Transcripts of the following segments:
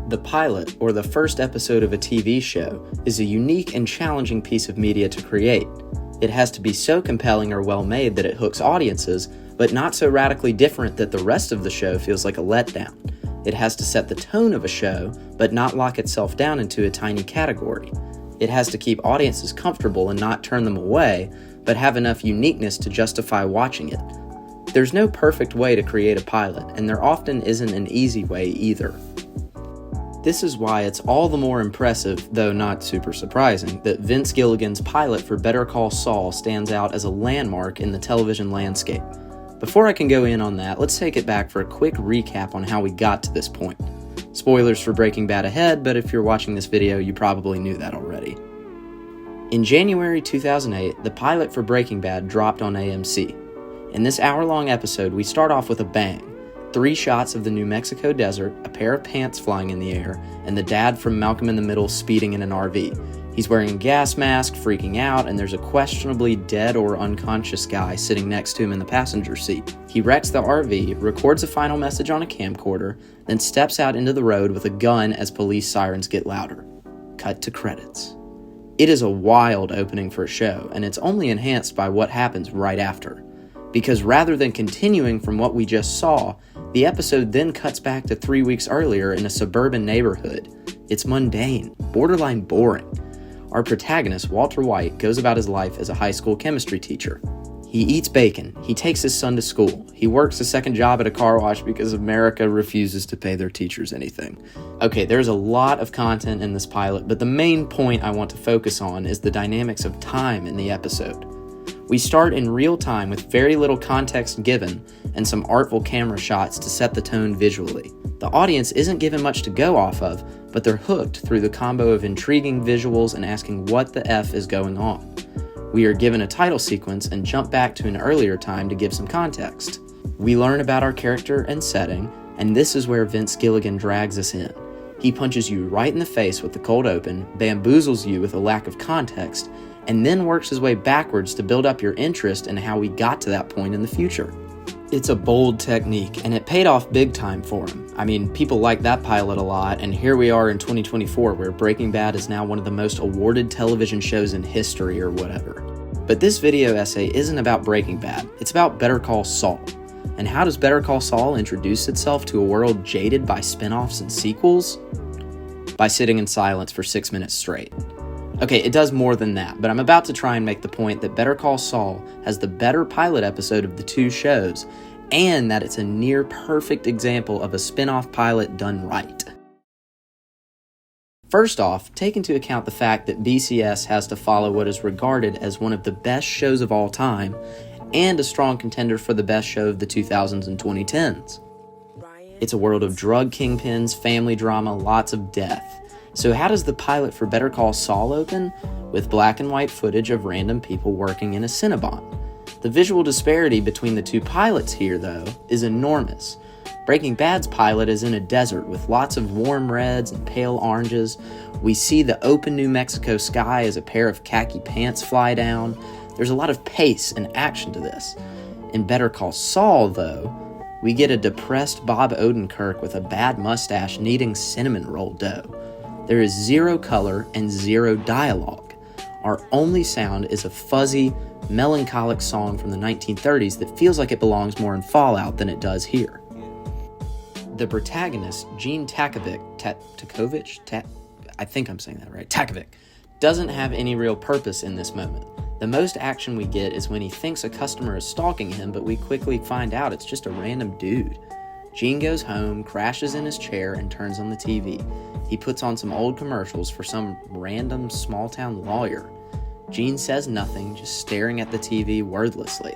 The pilot, or the first episode of a TV show, is a unique and challenging piece of media to create. It has to be so compelling or well-made that it hooks audiences, but not so radically different that the rest of the show feels like a letdown. It has to set the tone of a show, but not lock itself down into a tiny category. It has to keep audiences comfortable and not turn them away, but have enough uniqueness to justify watching it. There's no perfect way to create a pilot, and there often isn't an easy way either. This is why it's all the more impressive, though not super surprising, that Vince Gilligan's pilot for Better Call Saul stands out as a landmark in the television landscape. Before I can go in on that, let's take it back for a quick recap on how we got to this point. Spoilers for Breaking Bad ahead, but if you're watching this video, you probably knew that already. In January 2008, the pilot for Breaking Bad dropped on AMC. In this hour-long episode, we start off with a bang. 3 shots of the New Mexico desert, a pair of pants flying in the air, and the dad from Malcolm in the Middle speeding in an RV. He's wearing a gas mask, freaking out, and there's a questionably dead or unconscious guy sitting next to him in the passenger seat. He wrecks the RV, records a final message on a camcorder, then steps out into the road with a gun as police sirens get louder. Cut to credits. It is a wild opening for a show, and it's only enhanced by what happens right after. Because rather than continuing from what we just saw, the episode then cuts back to 3 weeks earlier in a suburban neighborhood. It's mundane, borderline boring. Our protagonist, Walter White, goes about his life as a high school chemistry teacher. He eats bacon, he takes his son to school, he works a second job at a car wash because America refuses to pay their teachers anything. Okay, there's a lot of content in this pilot, but the main point I want to focus on is the dynamics of time in the episode. We start in real time with very little context given and some artful camera shots to set the tone visually. The audience isn't given much to go off of, but they're hooked through the combo of intriguing visuals and asking what the F is going on. We are given a title sequence and jump back to an earlier time to give some context. We learn about our character and setting, and this is where Vince Gilligan drags us in. He punches you right in the face with the cold open, bamboozles you with a lack of context, and then works his way backwards to build up your interest in how we got to that point in the future. It's a bold technique, and it paid off big time for him. I mean, people like that pilot a lot, and here we are in 2024 where Breaking Bad is now one of the most awarded television shows in history or whatever. But this video essay isn't about Breaking Bad, it's about Better Call Saul. And how does Better Call Saul introduce itself to a world jaded by spin-offs and sequels? By sitting in silence for 6 minutes straight. Okay, it does more than that, but I'm about to try and make the point that Better Call Saul has the better pilot episode of the 2 shows, and that it's a near perfect example of a spin-off pilot done right. First off, take into account the fact that BCS has to follow what is regarded as one of the best shows of all time, and a strong contender for the best show of the 2000s and 2010s. It's a world of drug kingpins, family drama, lots of death. So how does the pilot for Better Call Saul open? With black and white footage of random people working in a Cinnabon. The visual disparity between the 2 pilots here, though, is enormous. Breaking Bad's pilot is in a desert with lots of warm reds and pale oranges. We see the open New Mexico sky as a pair of khaki pants fly down. There's a lot of pace and action to this. In Better Call Saul, though, we get a depressed Bob Odenkirk with a bad mustache kneading cinnamon roll dough. There is 0 color and 0 dialogue. Our only sound is a fuzzy, melancholic song from the 1930s that feels like it belongs more in Fallout than it does here. The protagonist, Gene Takovic, I think I'm saying that right, Takovic, doesn't have any real purpose in this moment. The most action we get is when he thinks a customer is stalking him, but we quickly find out it's just a random dude. Gene goes home, crashes in his chair, and turns on the TV. He puts on some old commercials for some random small-town lawyer. Gene says nothing, just staring at the TV wordlessly.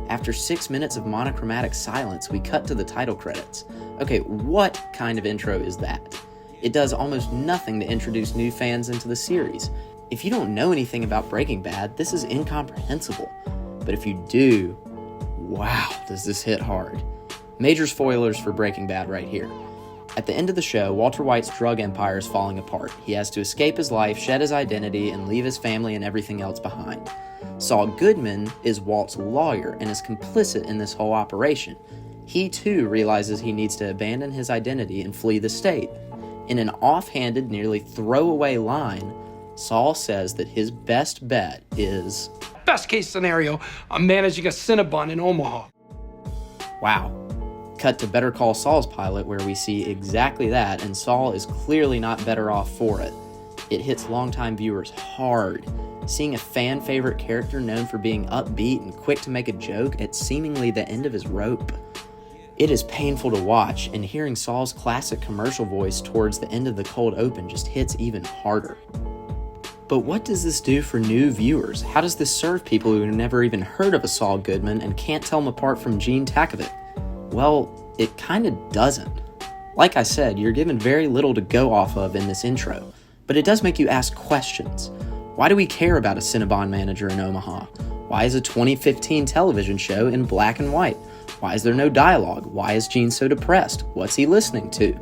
After 6 minutes of monochromatic silence, we cut to the title credits. Okay, what kind of intro is that? It does almost nothing to introduce new fans into the series. If you don't know anything about Breaking Bad, this is incomprehensible. But if you do, wow, does this hit hard. Major spoilers for Breaking Bad right here. At the end of the show, Walter White's drug empire is falling apart. He has to escape his life, shed his identity, and leave his family and everything else behind. Saul Goodman is Walt's lawyer and is complicit in this whole operation. He too realizes he needs to abandon his identity and flee the state. In an offhanded, nearly throwaway line, Saul says that his best bet is, best case scenario, I'm managing a Cinnabon in Omaha. wow. Cut to Better Call Saul's pilot, where we see exactly that, and Saul is clearly not better off for it. It hits longtime viewers hard. Seeing a fan favorite character known for being upbeat and quick to make a joke at seemingly the end of his rope. It is painful to watch, and hearing Saul's classic commercial voice towards the end of the cold open just hits even harder. But what does this do for new viewers? How does this serve people who have never even heard of a Saul Goodman and can't tell him apart from Gene Takovic? Well, it kinda doesn't. Like I said, you're given very little to go off of in this intro, but it does make you ask questions. Why do we care about a Cinnabon manager in Omaha? Why is a 2015 television show in black and white? Why is there no dialogue? Why is Gene so depressed? What's he listening to?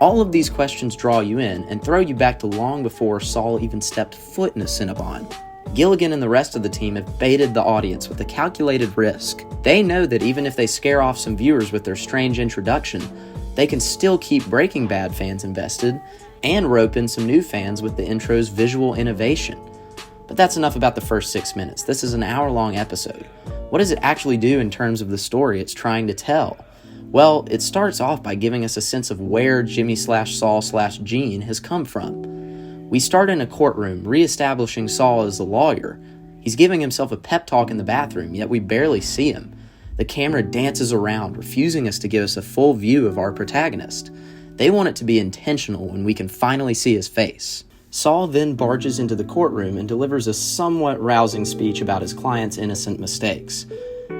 All of these questions draw you in and throw you back to long before Saul even stepped foot in a Cinnabon. Gilligan and the rest of the team have baited the audience with a calculated risk. They know that even if they scare off some viewers with their strange introduction, they can still keep Breaking Bad fans invested and rope in some new fans with the intro's visual innovation. But that's enough about the first 6 minutes. This is an hour-long episode. What does it actually do in terms of the story it's trying to tell? Well, it starts off by giving us a sense of where Jimmy/Saul/Gene has come from. We start in a courtroom, re-establishing Saul as the lawyer. He's giving himself a pep talk in the bathroom, yet we barely see him. The camera dances around, refusing us to give us a full view of our protagonist. They want it to be intentional when we can finally see his face. Saul then barges into the courtroom and delivers a somewhat rousing speech about his client's innocent mistakes.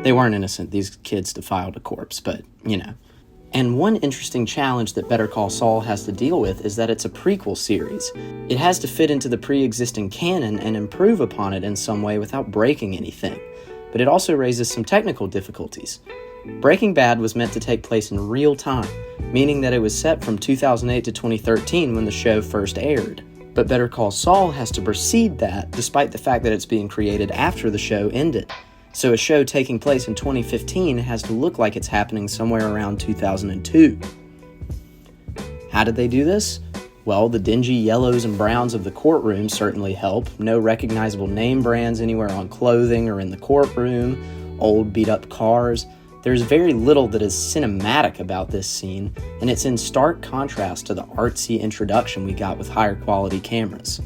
They weren't innocent, these kids defiled a corpse, but, you know. And one interesting challenge that Better Call Saul has to deal with is that it's a prequel series. It has to fit into the pre-existing canon and improve upon it in some way without breaking anything. But it also raises some technical difficulties. Breaking Bad was meant to take place in real time, meaning that it was set from 2008 to 2013 when the show first aired. But Better Call Saul has to precede that, despite the fact that it's being created after the show ended. So a show taking place in 2015 has to look like it's happening somewhere around 2002. How did they do this? Well, the dingy yellows and browns of the courtroom certainly help. No recognizable name brands anywhere on clothing or in the courtroom. Old beat-up cars. There's very little that is cinematic about this scene, and it's in stark contrast to the artsy introduction we got with higher quality cameras.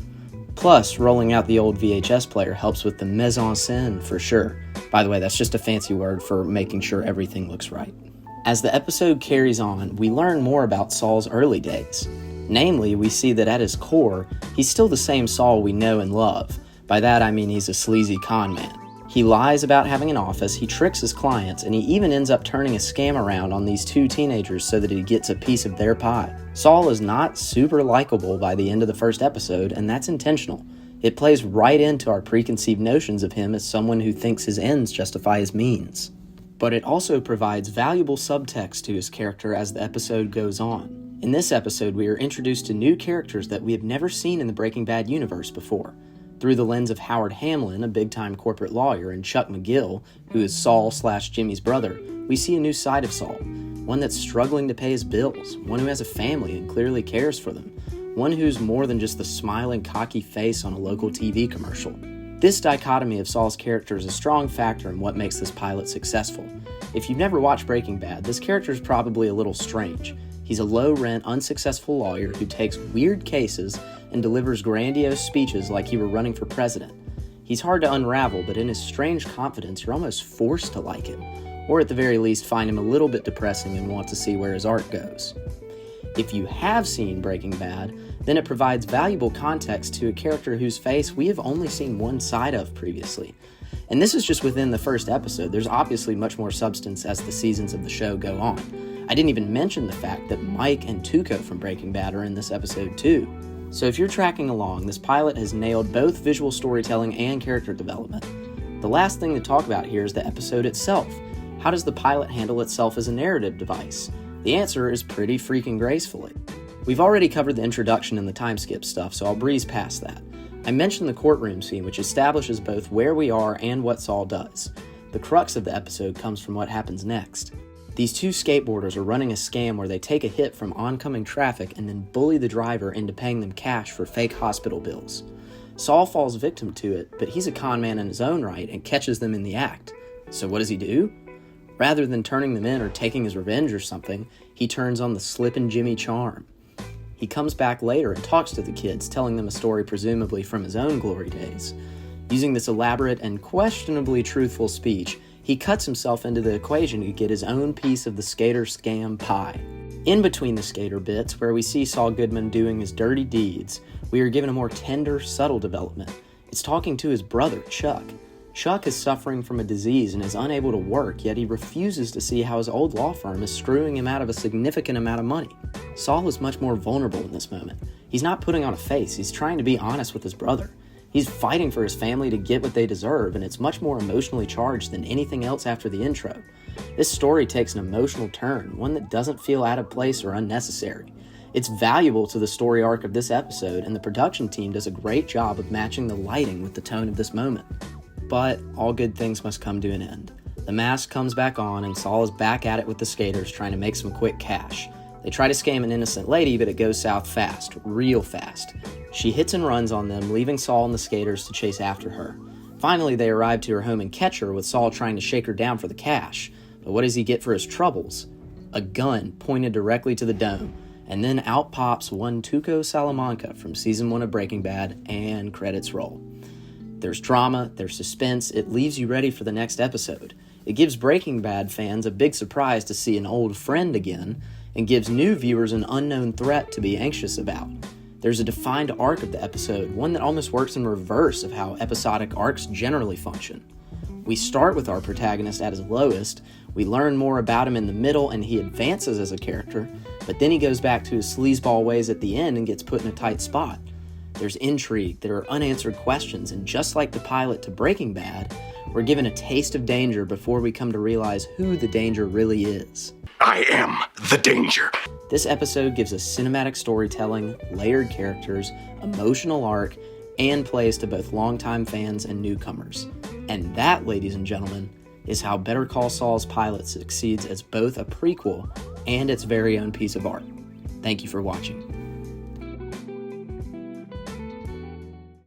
Plus, rolling out the old VHS player helps with the mise-en-scène for sure. By the way, that's just a fancy word for making sure everything looks right. As the episode carries on, we learn more about Saul's early days. Namely, we see that at his core, he's still the same Saul we know and love. By that I mean he's a sleazy con man. He lies about having an office, he tricks his clients, and he even ends up turning a scam around on these two teenagers so that he gets a piece of their pie. Saul is not super likable by the end of the first episode, and that's intentional. It plays right into our preconceived notions of him as someone who thinks his ends justify his means. But it also provides valuable subtext to his character as the episode goes on. In this episode, we are introduced to new characters that we have never seen in the Breaking Bad universe before. Through the lens of Howard Hamlin, a big-time corporate lawyer, and Chuck McGill, who is Saul/Jimmy's brother, we see a new side of Saul. One that's struggling to pay his bills, one who has a family and clearly cares for them, one who's more than just the smiling, cocky face on a local TV commercial. This dichotomy of Saul's character is a strong factor in what makes this pilot successful. If you've never watched Breaking Bad, this character is probably a little strange. He's a low-rent, unsuccessful lawyer who takes weird cases and delivers grandiose speeches like he were running for president. He's hard to unravel, but in his strange confidence, you're almost forced to like him, or at the very least find him a little bit depressing and want to see where his art goes. If you have seen Breaking Bad, then it provides valuable context to a character whose face we have only seen one side of previously. And this is just within the first episode. There's obviously much more substance as the seasons of the show go on. I didn't even mention the fact that Mike and Tuco from Breaking Bad are in this episode too. So if you're tracking along, this pilot has nailed both visual storytelling and character development. The last thing to talk about here is the episode itself. How does the pilot handle itself as a narrative device? The answer is pretty freaking gracefully. We've already covered the introduction and the time skip stuff, so I'll breeze past that. I mentioned the courtroom scene, which establishes both where we are and what Saul does. The crux of the episode comes from what happens next. These two skateboarders are running a scam where they take a hit from oncoming traffic and then bully the driver into paying them cash for fake hospital bills. Saul falls victim to it, but he's a con man in his own right and catches them in the act. So what does he do? Rather than turning them in or taking his revenge or something, he turns on the Slippin' Jimmy charm. He comes back later and talks to the kids, telling them a story presumably from his own glory days. Using this elaborate and questionably truthful speech, he cuts himself into the equation to get his own piece of the skater scam pie. In between the skater bits, where we see Saul Goodman doing his dirty deeds, we are given a more tender, subtle development. It's talking to his brother, Chuck. Chuck is suffering from a disease and is unable to work, yet he refuses to see how his old law firm is screwing him out of a significant amount of money. Saul is much more vulnerable in this moment. He's not putting on a face, he's trying to be honest with his brother. He's fighting for his family to get what they deserve, and it's much more emotionally charged than anything else after the intro. This story takes an emotional turn, one that doesn't feel out of place or unnecessary. It's valuable to the story arc of this episode, and the production team does a great job of matching the lighting with the tone of this moment. But all good things must come to an end. The mask comes back on, and Saul is back at it with the skaters trying to make some quick cash. They try to scam an innocent lady, but it goes south fast, real fast. She hits and runs on them, leaving Saul and the skaters to chase after her. Finally, they arrive to her home and catch her, with Saul trying to shake her down for the cash. But what does he get for his troubles? A gun pointed directly to the dome. And then out pops one Tuco Salamanca from season 1 of Breaking Bad, and credits roll. There's drama, there's suspense, it leaves you ready for the next episode. It gives Breaking Bad fans a big surprise to see an old friend again, and gives new viewers an unknown threat to be anxious about. There's a defined arc of the episode, one that almost works in reverse of how episodic arcs generally function. We start with our protagonist at his lowest, we learn more about him in the middle, and he advances as a character, but then he goes back to his sleazeball ways at the end and gets put in a tight spot. There's intrigue, there are unanswered questions, and just like the pilot to Breaking Bad, we're given a taste of danger before we come to realize who the danger really is. I am the danger. This episode gives us cinematic storytelling, layered characters, emotional arc, and plays to both longtime fans and newcomers. And that, ladies and gentlemen, is how Better Call Saul's pilot succeeds as both a prequel and its very own piece of art. Thank you for watching.